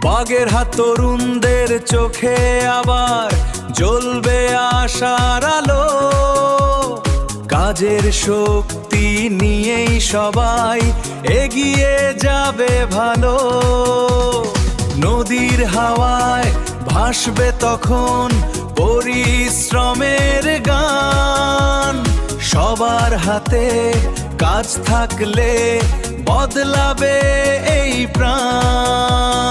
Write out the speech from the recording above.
বাগেরহাট তরুণদের চোখে আবার জ্বলবে আশার আলো। কাজের শক্তি নিয়েই সবাই এগিয়ে যাবে ভালো। নদীর হাওয়ায় ভাসবে তখন পরিশ্রমের গান। সবার হাতে কাজ থাকলে বদলাবে এই প্রাণ।